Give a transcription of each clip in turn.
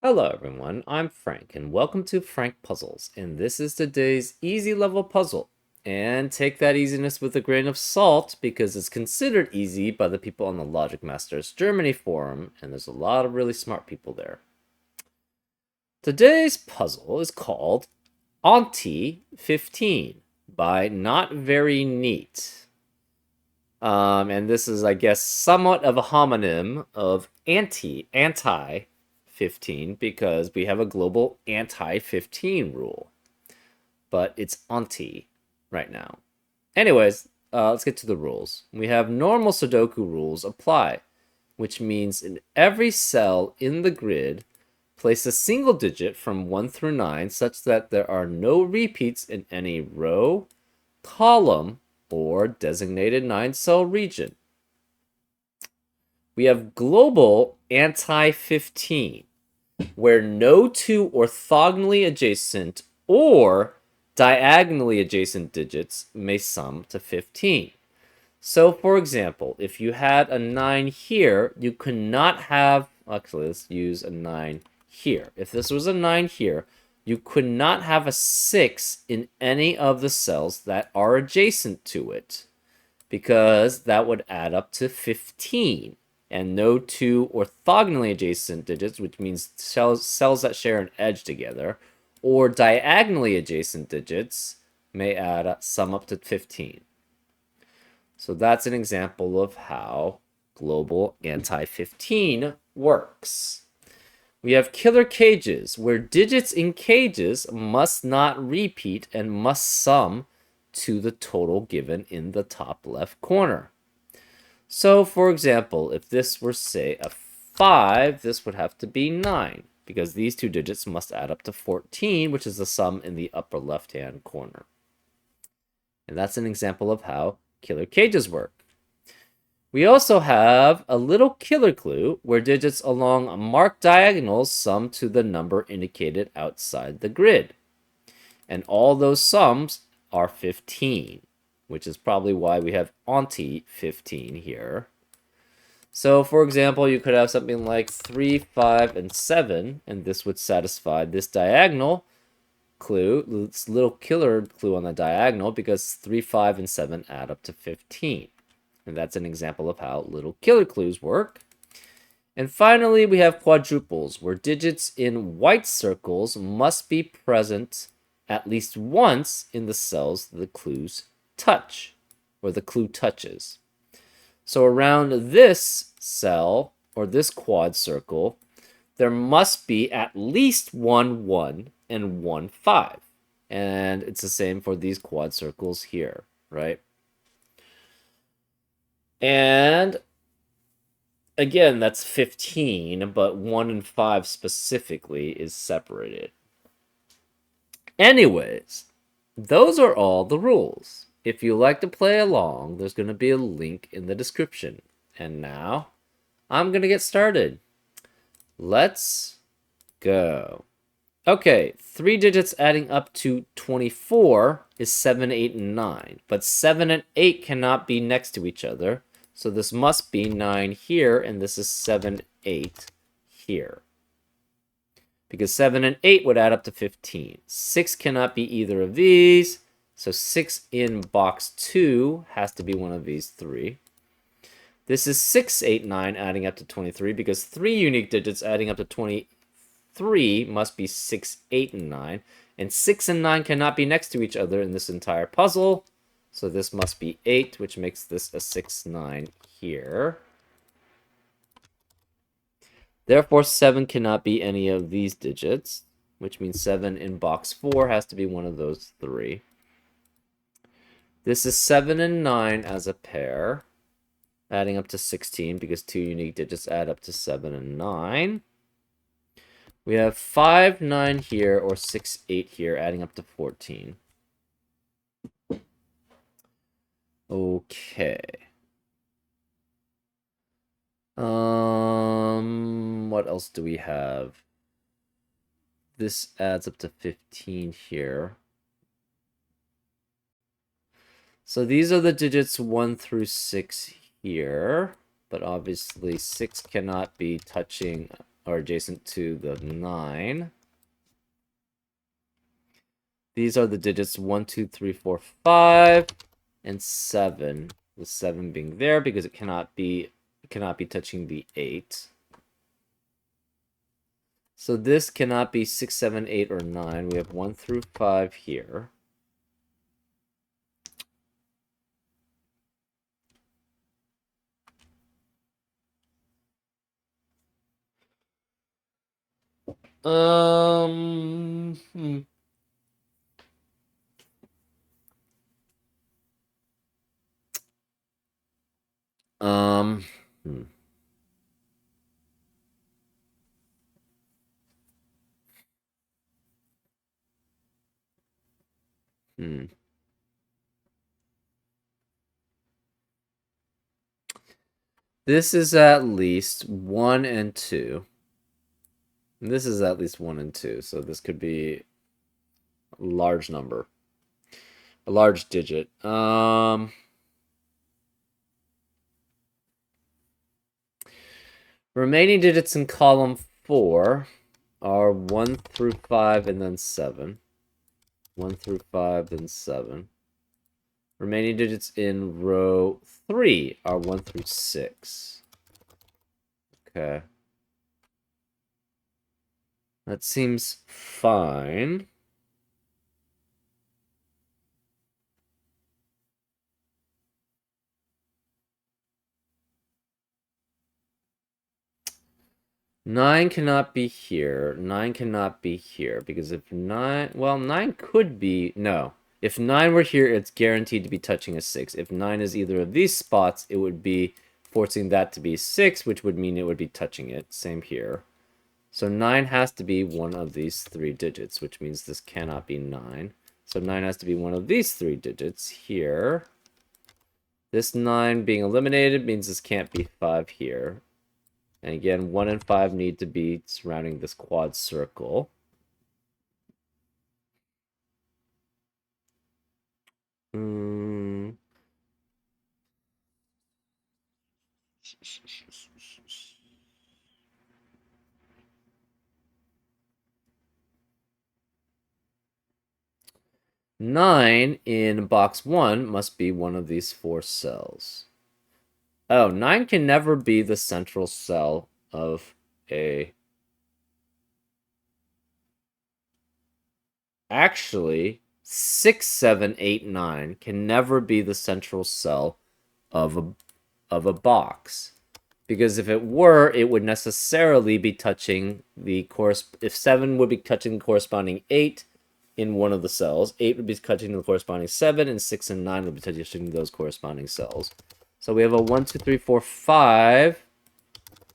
Hello everyone, I'm Frank and welcome to Frank Puzzles, and this is today's easy level puzzle. And take that easiness with a grain of salt because it's considered easy by the people on the Logic Masters Germany forum, and there's a lot of really smart people there. Today's puzzle is called Auntie 15 by Not Very Neat. And this is, I guess, somewhat of a homonym of anti 15 because we have a global anti-15 rule. But it's Auntie right now. Anyways, let's get to the rules. We have normal Sudoku rules apply, which means in every cell in the grid, place a single digit from 1 through 9 such that there are no repeats in any row, column, or designated 9-cell region. We have global anti-15, where no two orthogonally adjacent or diagonally adjacent digits may sum to 15. So, for example, if you had a 9 here, you could not have... Actually, let's use a 9 here. If this was a 9 here, you could not have a 6 in any of the cells that are adjacent to it, because that would add up to 15. And no two orthogonally adjacent digits, which means cells that share an edge together, or diagonally adjacent digits may sum up to 15. So that's an example of how global anti-15 works. We have killer cages, where digits in cages must not repeat and must sum to the total given in the top left corner. So, for example, if this were, say, a 5, this would have to be 9, because these two digits must add up to 14, which is the sum in the upper left-hand corner. And that's an example of how killer cages work. We also have a little killer clue where digits along marked diagonals sum to the number indicated outside the grid. And all those sums are 15, which is probably why we have Auntie 15 here. So, for example, you could have something like 3, 5, and 7, and this would satisfy this diagonal clue, this little killer clue on the diagonal, because 3, 5, and 7 add up to 15. And that's an example of how little killer clues work. And finally, we have quadruples, where digits in white circles must be present at least once in the cells the clues touch, or the clue touches. So around this cell, or this quad circle, there must be at least 1, 1, and 1, 5. And it's the same for these quad circles here, right? And again, that's 15, but 1 and 5 specifically is separated. Anyways, those are all the rules. If you like to play along, there's going to be a link in the description. And now, I'm going to get started. Let's go. Okay, 3 digits adding up to 24 is 7, 8, and 9. But 7 and 8 cannot be next to each other. So this must be 9 here, and this is 7, 8 here. Because 7 and 8 would add up to 15. 6 cannot be either of these. So 6 in box 2 has to be one of these 3. This is 6, 8, 9 adding up to 23, because 3 unique digits adding up to 23 must be 6, 8, and 9. And 6 and 9 cannot be next to each other in this entire puzzle. So this must be 8, which makes this a 6, 9 here. Therefore, 7 cannot be any of these digits, which means 7 in box 4 has to be one of those 3. This is 7 and 9 as a pair, adding up to 16, because 2 unique digits add up to 7 and 9. We have 5, 9 here, or 6, 8 here, adding up to 14. Okay. What else do we have? This adds up to 15 here. So these are the digits 1 through 6 here, but obviously 6 cannot be touching are adjacent to the 9. These are the digits 1, 2, 3, 4, 5, and 7. The 7 being there because it cannot be touching the 8. So this cannot be 6, 7, 8, or 9. We have 1 through 5 here. Hmm. Hmm. Hmm. This is at least 1 and 2. This is at least 1 and 2, so this could be a large number. A large digit. Remaining digits in column 4 are 1 through 5 and then 7. 1 through 5, then 7. Remaining digits in row 3 are 1 through 6. Okay. That seems fine. Nine cannot be here. 9 cannot be here. Because if 9... Well, 9 could be... No. If 9 were here, it's guaranteed to be touching a 6. If 9 is either of these spots, it would be forcing that to be 6, which would mean it would be touching it. Same here. So 9 has to be one of these 3 digits, which means this cannot be 9. So 9 has to be one of these 3 digits here. This 9 being eliminated means this can't be 5 here. And again, 1 and 5 need to be surrounding this quad circle. Hmm. 9 in box 1 must be one of these 4 cells. Oh, 9 can never be the central cell of a... Actually, 6, 7, 8, 9 can never be the central cell of a box. Because if it were, it would necessarily be touching the if 7 would be touching the corresponding 8 in one of the cells, 8 would be touching the corresponding 7, and 6 and 9 would be touching those corresponding cells. So we have a 1, 2, 3, 4, 5.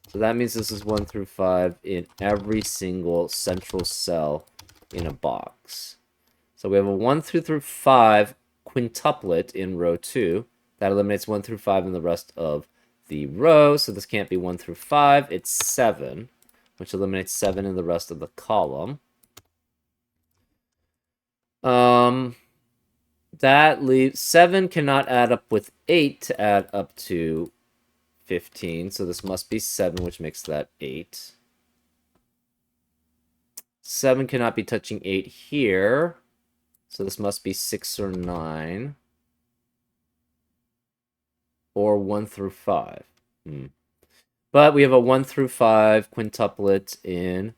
So that means this is 1 through 5 in every single central cell in a box. So we have a 1 through 5 quintuplet in row 2. That eliminates 1 through 5 in the rest of the row. So this can't be 1 through 5. It's 7, which eliminates 7 in the rest of the column. That leaves 7 cannot add up with 8 to add up to 15. So this must be 7, which makes that 8. 7 cannot be touching 8 here. So this must be 6 or 9. Or 1 through 5. But we have a 1 through 5 quintuplet in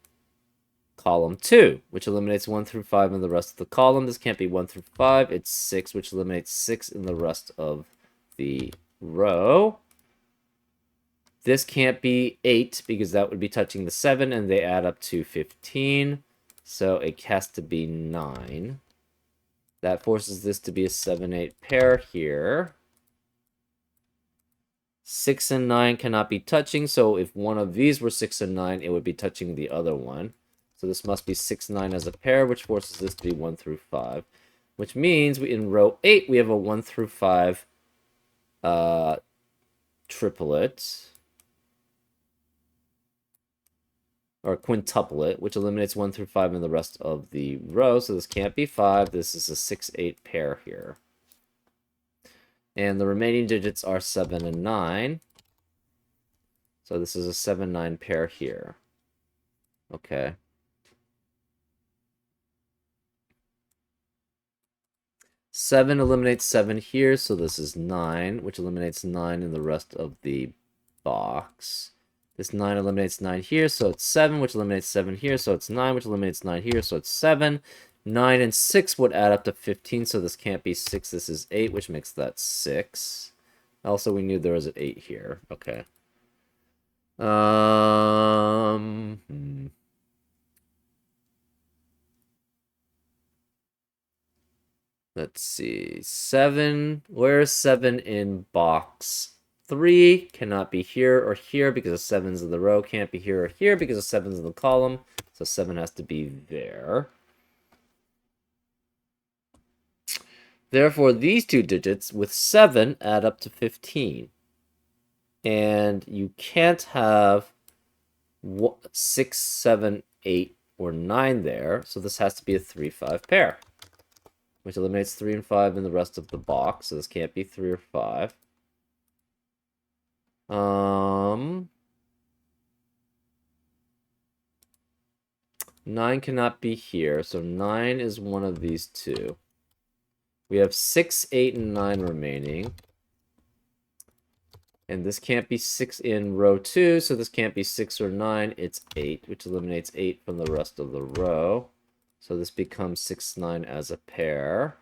column 2, which eliminates 1 through 5 in the rest of the column. This can't be 1 through 5. It's 6, which eliminates 6 in the rest of the row. This can't be 8 because that would be touching the 7, and they add up to 15. So it has to be 9. That forces this to be a 7-8 pair here. 6 and 9 cannot be touching, so if one of these were 6 and 9, it would be touching the other one. So this must be 6, 9 as a pair, which forces this to be 1 through 5. Which means in row 8, we have a 1 through 5 triplet. Or quintuplet, which eliminates 1 through 5 in the rest of the row. So this can't be 5. This is a 6-8 pair here. And the remaining digits are 7 and 9. So this is a 7-9 pair here. Okay. Seven eliminates 7 here, so this is 9, which eliminates 9 in the rest of the box. This 9 eliminates 9 here, so it's 7, which eliminates 7 here, so it's 9, which eliminates 9 here, so it's 7. 9 and 6 would add up to 15, so this can't be 6, this is 8, which makes that 6. Also, we knew there was an 8 here. Okay. Let's see. 7. Where's 7 in box 3? Cannot be here or here because of 7's in the row. Can't be here or here because of 7's in the column. So 7 has to be there. Therefore, these two digits with 7 add up to 15. And you can't have 6, 7, 8, or 9 there. So this has to be a 3-5 pair, which eliminates 3 and 5 in the rest of the box. So this can't be 3 or 5. 9 cannot be here, so 9 is one of these two. We have 6, 8, and 9 remaining. And this can't be 6 in row 2, so this can't be 6 or 9. It's 8, which eliminates 8 from the rest of the row. So this becomes 6, 9 as a pair.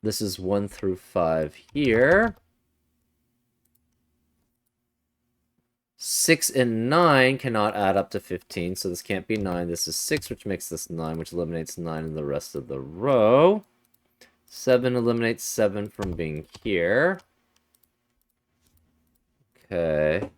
This is 1 through 5 here. 6 and 9 cannot add up to 15, so this can't be 9. This is 6, which makes this 9, which eliminates 9 in the rest of the row. 7 eliminates 7 from being here. Okay.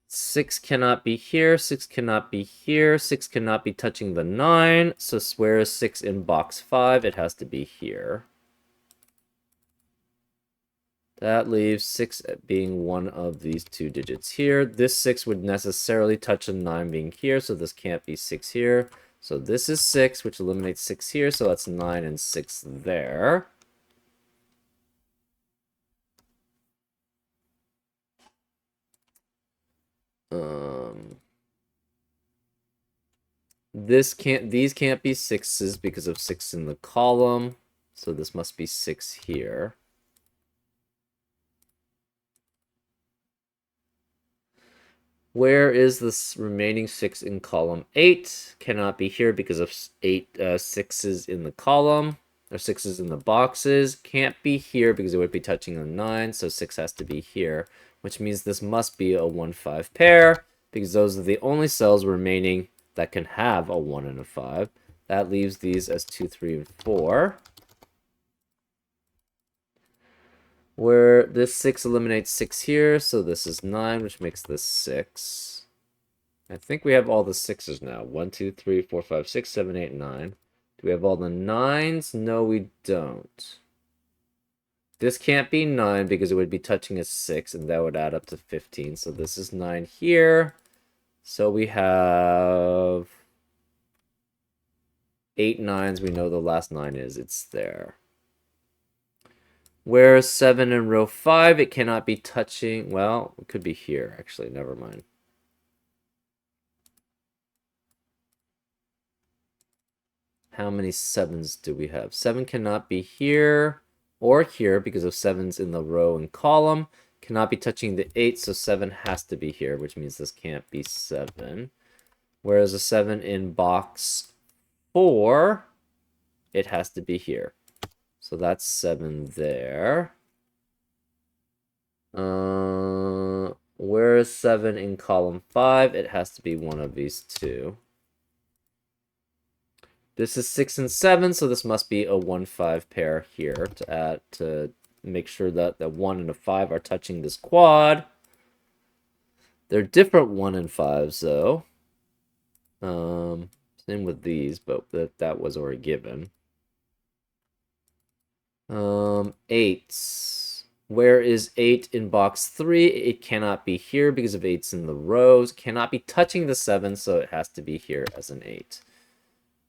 6 cannot be here, 6 cannot be here, 6 cannot be touching the 9, so where is 6 in box 5? It has to be here. That leaves 6 being one of these two digits here. This 6 would necessarily touch a 9 being here, so this can't be 6 here. So this is 6, which eliminates 6 here, so that's 9 and 6 there. These can't be 6s because of 6 in the column, so this must be 6 here. Where is this remaining 6 in column 8? Cannot be here because of 6's in the column, or 6's in the boxes. Can't be here because it would be touching the 9, so 6 has to be here, which means this must be a 1-5 pair, because those are the only cells remaining that can have a 1 and a 5. That leaves these as 2, 3, and 4. Where this 6 eliminates 6 here, so this is 9, which makes this 6. I think we have all the 6s now. 1, 2, 3, 4, 5, 6, 7, 8, 9. Do we have all the 9s? No, we don't. This can't be 9 because it would be touching a 6, and that would add up to 15. So this is 9 here. So we have 8 9s. We know the last 9 is. It's there. Whereas 7 in row 5, it cannot be touching. Well, it could be here, actually. Never mind. How many 7s do we have? 7 cannot be here or here because of 7's in the row and column. Cannot be touching the 8, so 7 has to be here, which means this can't be 7. Whereas a 7 in box 4, it has to be here. So that's 7 there. Where is 7 in column 5? It has to be one of these two. This is 6 and 7, so this must be a 1-5 pair here to make sure that the 1 and a 5 are touching this quad. They're different 1 and 5s, though. Same with these, but that was already given. 8. Where is 8 in box 3? It cannot be here because of 8's in the rows. Cannot be touching the 7, so it has to be here as an 8.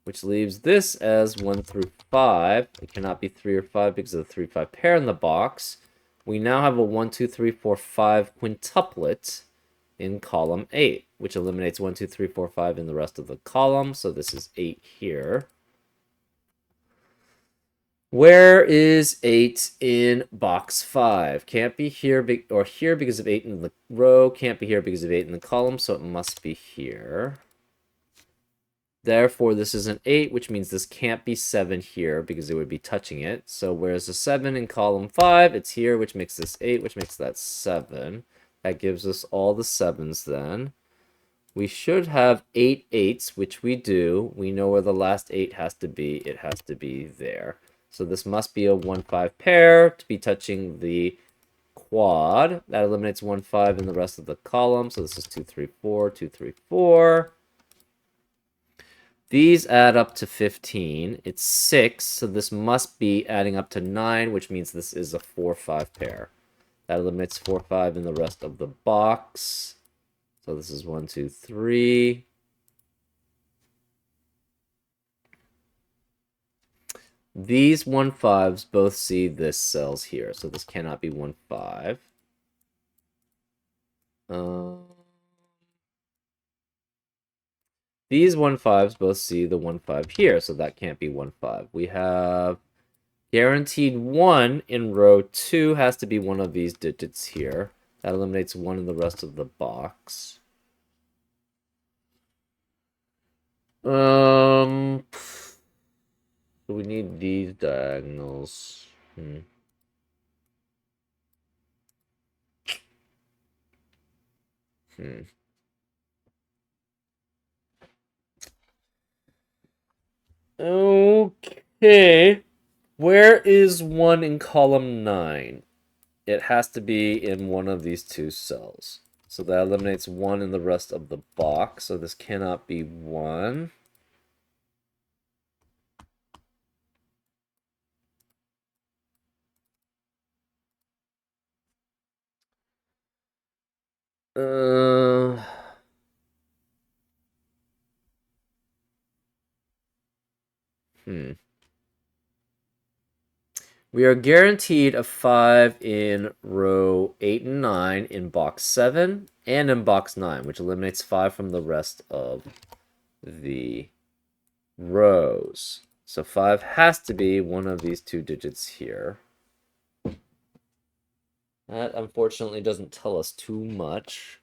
which leaves this as 1 through 5. It cannot be 3 or 5 because of the 3, 5 pair in the box. We now have a 1, 2, 3, 4, 5 quintuplet in column 8, which eliminates 1, 2, 3, 4, 5 in the rest of the column. So this is 8 here. Where is 8 in box 5? Can't be here or here because of 8 in the row. Can't be here because of 8 in the column, so it must be here. Therefore, this is an 8, which means this can't be 7 here because it would be touching it. So whereas the 7 in column 5, it's here, which makes this 8, which makes that 7. That gives us all the 7s then. We should have 8 8s, which we do. We know where the last 8 has to be. It has to be there. So this must be a 1 5 pair to be touching the quad. That eliminates 1 5 in the rest of the column. So this is 2 3 4, 2 3 4. These add up to 15. It's 6, so this must be adding up to 9, which means this is a 4 5 pair. That eliminates 4 5 in the rest of the box. So this is 1 2 3. These 1 5s both see this cells here, so this cannot be 1 5. These 1 5s both see the 1 5 here, so that can't be 1 5. We have guaranteed 1 in row 2 has to be one of these digits here. That eliminates 1 in the rest of the box. So we need these diagonals. Okay. Where is 1 in column 9? It has to be in one of these two cells. So that eliminates 1 in the rest of the box. So this cannot be 1. We are guaranteed a 5 in row 8 and 9 in box 7 and in box 9, which eliminates 5 from the rest of the rows. So 5 has to be one of these two digits here. That unfortunately doesn't tell us too much.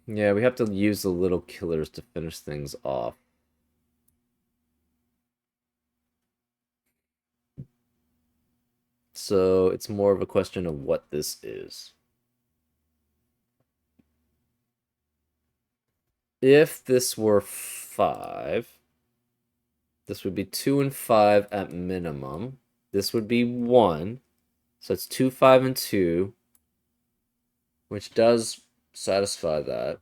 Yeah, we have to use the little killers to finish things off. So it's more of a question of what this is. If this were 5, this would be 2 and 5 at minimum. This would be 1. So it's 2, 5, and 2, which does satisfy that.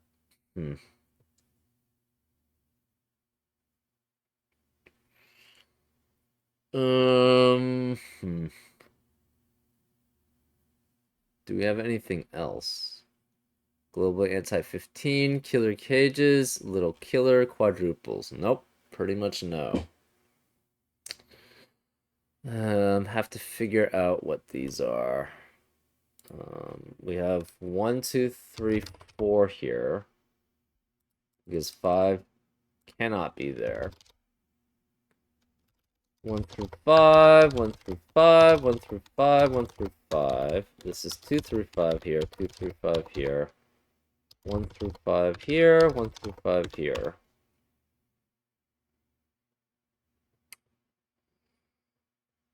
Do we have anything else? Global anti-15, killer cages, little killer, quadruples. Nope, pretty much no. Have to figure out what these are. We have 1, 2, 3, 4 here. Because 5 cannot be there. 1 through 5, 1 through 5, 1 through 5, 1 through 5. This is 2 through 5 here, 2 through 5 here. 1 through 5 here, 1 through 5 here.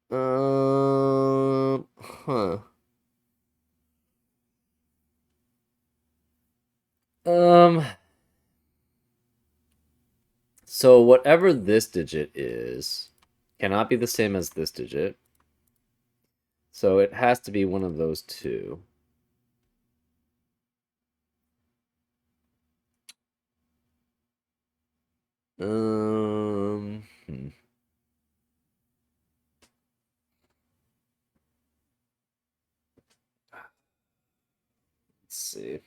Huh. So whatever this digit is cannot be the same as this digit. So it has to be one of those two. Let's see.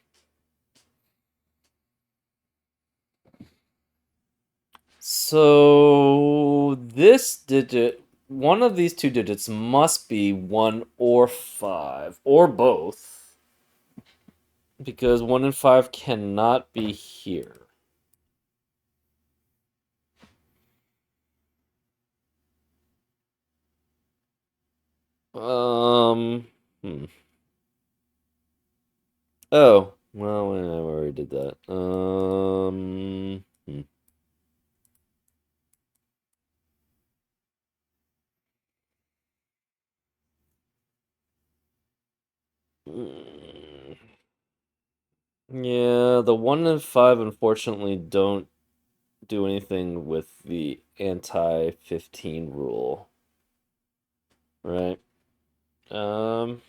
So this digit, one of these two digits must be 1 or 5, or both, because 1 and 5 cannot be here. Um, hmm. Oh, well, I already did that. Mm. Yeah, the 1 and 5 unfortunately don't do anything with the anti-15 rule, right? Um,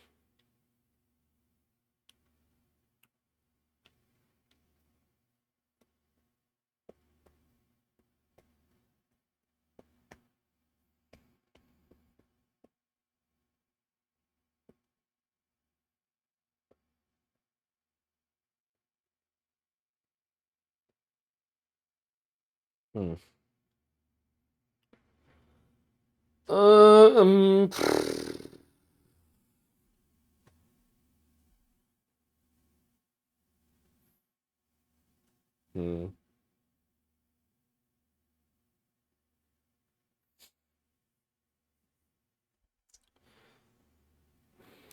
hmm. Um, hmm.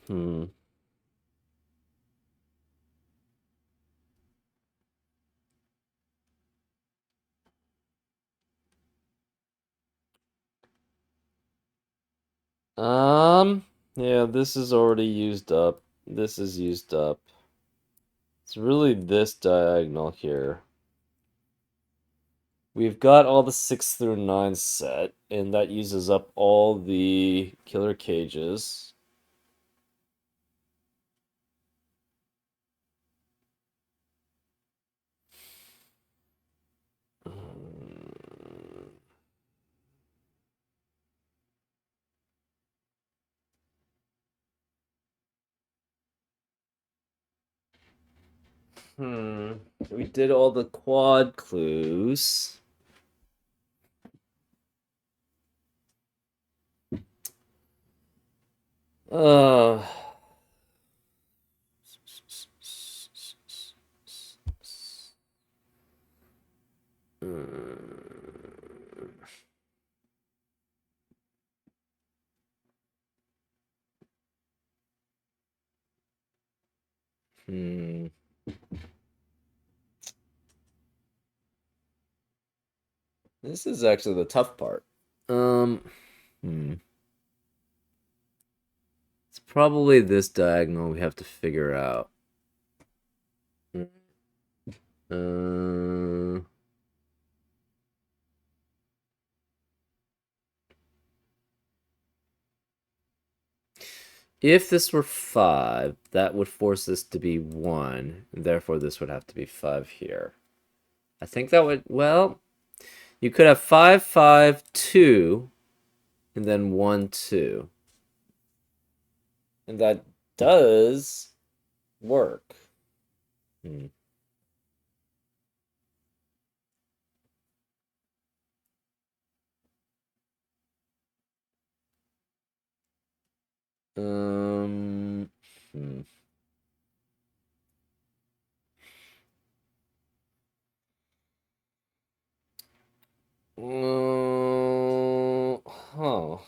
Hmm. Yeah, this is already used up. This is used up. It's really this diagonal here. We've got all the 6 through 9 set, and that uses up all the killer cages. Hmm. We did all the quad clues. Uh. Hmm. This is actually the tough part. Um. Hmm. It's probably this diagonal we have to figure out. Uh. If this were 5, that would force this to be 1, and therefore this would have to be 5 here. I think that would, well, you could have 5, 5, 2, and then 1, 2. And that does work. Hmm. Um, hmm. Huh.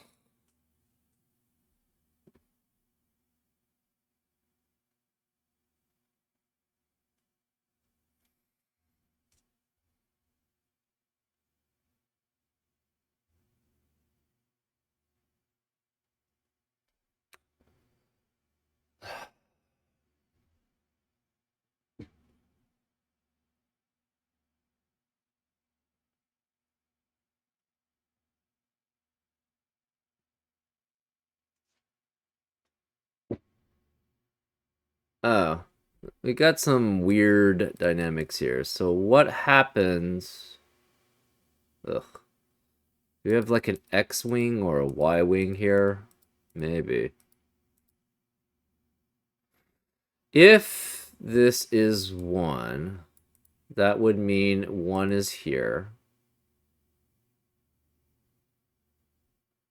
Oh, we got some weird dynamics here. So what happens? Ugh. Do we have like an X wing or a Y wing here? Maybe. If this is 1, that would mean 1 is here.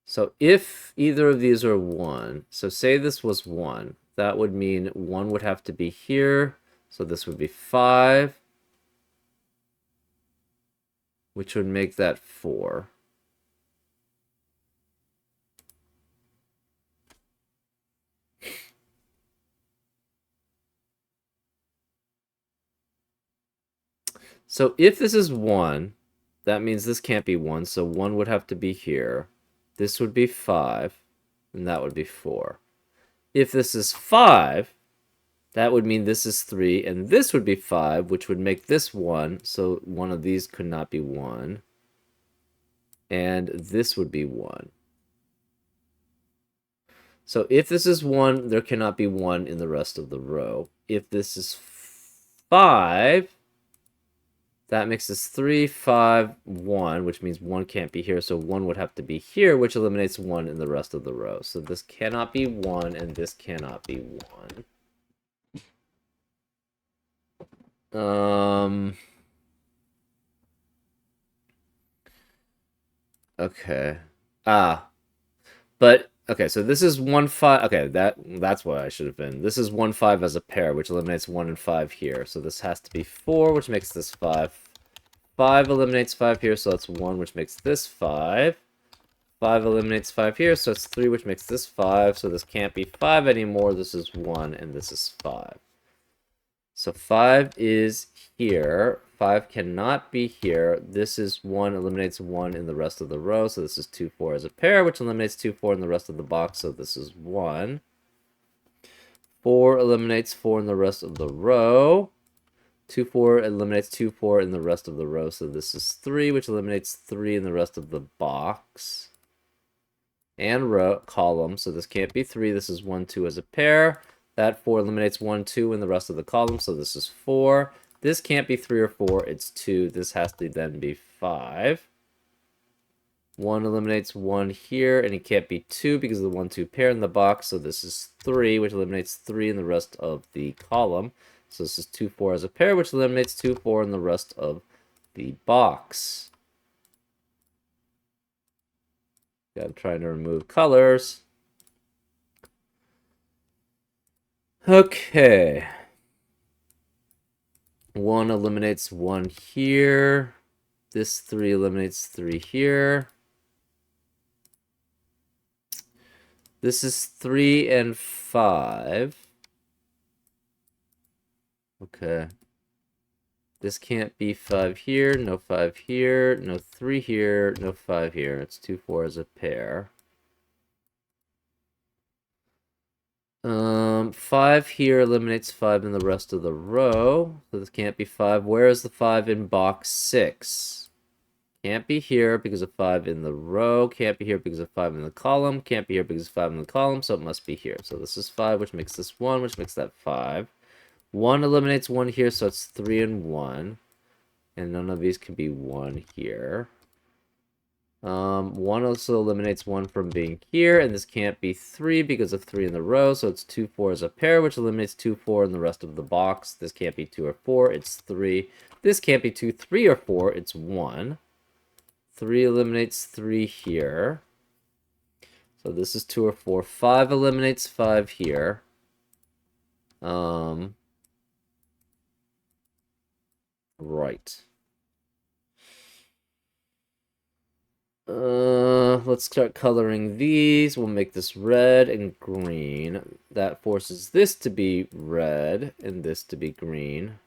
So if either of these are 1, so say this was 1, that would mean 1 would have to be here. So this would be 5, which would make that 4. So if this is 1, that means this can't be 1, so 1 would have to be here. This would be 5, and that would be 4. If this is 5, that would mean this is 3, and this would be 5, which would make this 1, so one of these could not be 1. And this would be 1. So if this is 1, there cannot be 1 in the rest of the row. If this is 5, that makes this 3, 5, 1, which means 1 can't be here, so 1 would have to be here, which eliminates 1 in the rest of the row. So this cannot be 1, and this cannot be 1. Okay. But okay, so this is 1, 5. Okay, that's what I should have been. This is 1, 5 as a pair, which eliminates 1 and 5 here. So this has to be 4, which makes this 5. 5 eliminates 5 here, so that's 1, which makes this 5. 5 eliminates 5 here, so it's 3, which makes this 5. So this can't be 5 anymore. This is 1, and this is 5. So 5 is here. 5 cannot be here. This is 1, eliminates 1 in the rest of the row. So this is 2, 4 as a pair, which eliminates 2, 4 in the rest of the box. So this is 1. 4 eliminates 4 in the rest of the row. 2, 4 eliminates 2, 4 in the rest of the row. So this is 3, which eliminates 3 in the rest of the box. And row column. So this can't be 3. This is 1, 2 as a pair. That 4 eliminates 1, 2 in the rest of the column, so this is 4. This can't be 3 or 4, it's 2. This has to then be 5. 1 eliminates 1 here, and it can't be 2 because of the 1, 2 pair in the box, so this is 3, which eliminates 3 in the rest of the column. So this is 2, 4 as a pair, which eliminates 2, 4 in the rest of the box. Okay, I'm trying to remove colors. Okay. 1 eliminates 1 here. This 3 eliminates 3 here. This is 3 and 5. Okay. This can't be 5 here, no 5 here, no 3 here, no 5 here. It's 2, 4 as a pair. 5 here eliminates 5 in the rest of the row. So this can't be 5. Where is the 5 in box 6? Can't be here because of 5 in the row. Can't be here because of 5 in the column. Can't be here because of 5 in the column, so it must be here. So this is 5, which makes this 1, which makes that 5. 1 eliminates 1 here, so it's 3 and 1. And none of these can be 1 here. 1 also eliminates 1 from being here, and this can't be 3 because of 3 in the row, so it's 2, 4 as a pair, which eliminates 2, 4 in the rest of the box. This can't be 2 or 4, it's 3. This can't be 2, 3, or 4, it's 1. 3 eliminates 3 here. So this is 2 or 4. 5 eliminates 5 here. Right. Let's start coloring these. We'll make this red and green. That forces this to be red and this to be green.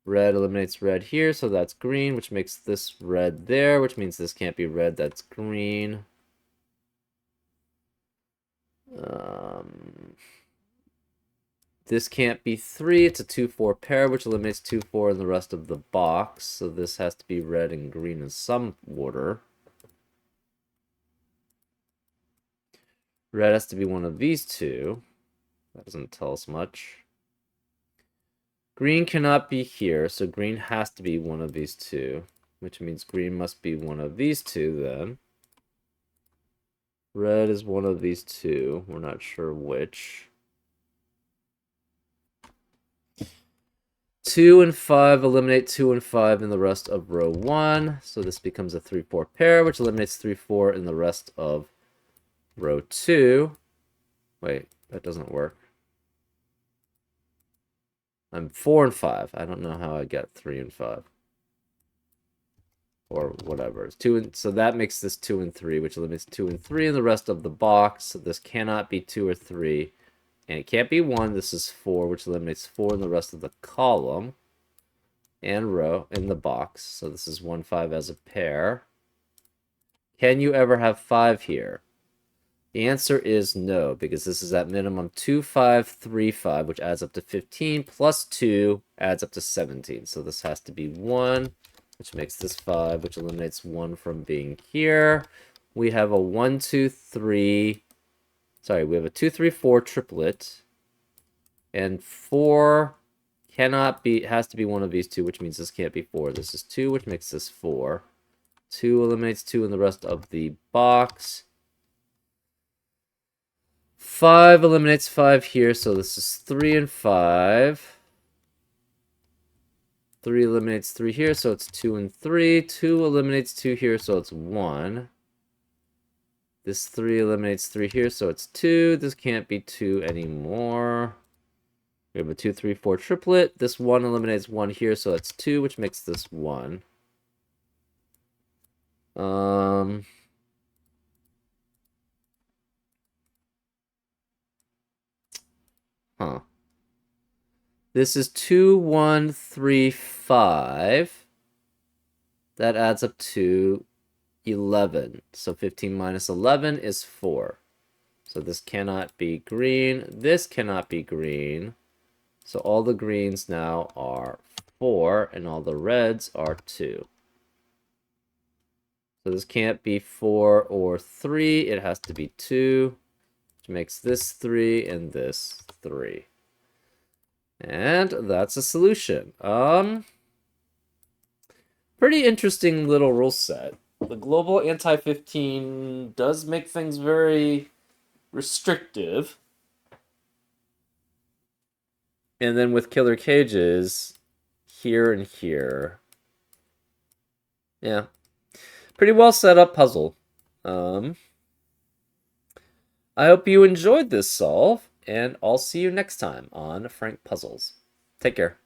Red eliminates red here, so that's green, which makes this red there, which means this can't be red, that's green. This can't be 3, it's a 2, 4 pair, which eliminates 2, 4 in the rest of the box, so this has to be red and green in some order. Red has to be one of these two. That doesn't tell us much. Green cannot be here, so green has to be one of these two, which means green must be one of these two then. Red is one of these two. We're not sure which. 2 and 5 eliminate 2 and 5 in the rest of row 1. So this becomes a 3-4 pair, which eliminates 3-4 in the rest of row 2. Wait, that doesn't work. I'm 4 and 5. I don't know how I get 3 and 5. Or whatever. It's 2 and, so that makes this 2 and 3, which eliminates 2 and 3 in the rest of the box. So this cannot be 2 or 3. And it can't be 1. This is 4, which eliminates 4 in the rest of the column and row in the box. So this is 1, 5 as a pair. Can you ever have 5 here? The answer is no, because this is at minimum 2, 5, 3, 5, which adds up to 15, plus 2 adds up to 17. So this has to be 1, which makes this 5, which eliminates 1 from being here. We have a 1, 2, 3. Sorry, we have a 2, 3, 4 triplet. And 4 cannot be, has to be one of these two, which means this can't be 4. This is 2, which makes this 4. 2 eliminates 2 in the rest of the box. 5 eliminates 5 here, so this is 3 and 5. 3 eliminates 3 here, so it's 2 and 3. 2 eliminates 2 here, so it's 1. This 3 eliminates 3 here, so it's 2. This can't be 2 anymore. We have a 2, 3, 4 triplet. This 1 eliminates 1 here, so that's 2, which makes this 1. Huh. This is 2, 1, 3, 5. That adds up to 11. So 15 minus 11 is 4. So this cannot be green. This cannot be green. So all the greens now are 4, and all the reds are 2. So this can't be 4 or 3. It has to be 2, which makes this 3 and this 3. And that's a solution. Pretty interesting little rule set. The global anti-15 does make things very restrictive. And then with killer cages, here and here. Yeah. Pretty well set up puzzle. I hope you enjoyed this solve, and I'll see you next time on Frank Puzzles. Take care.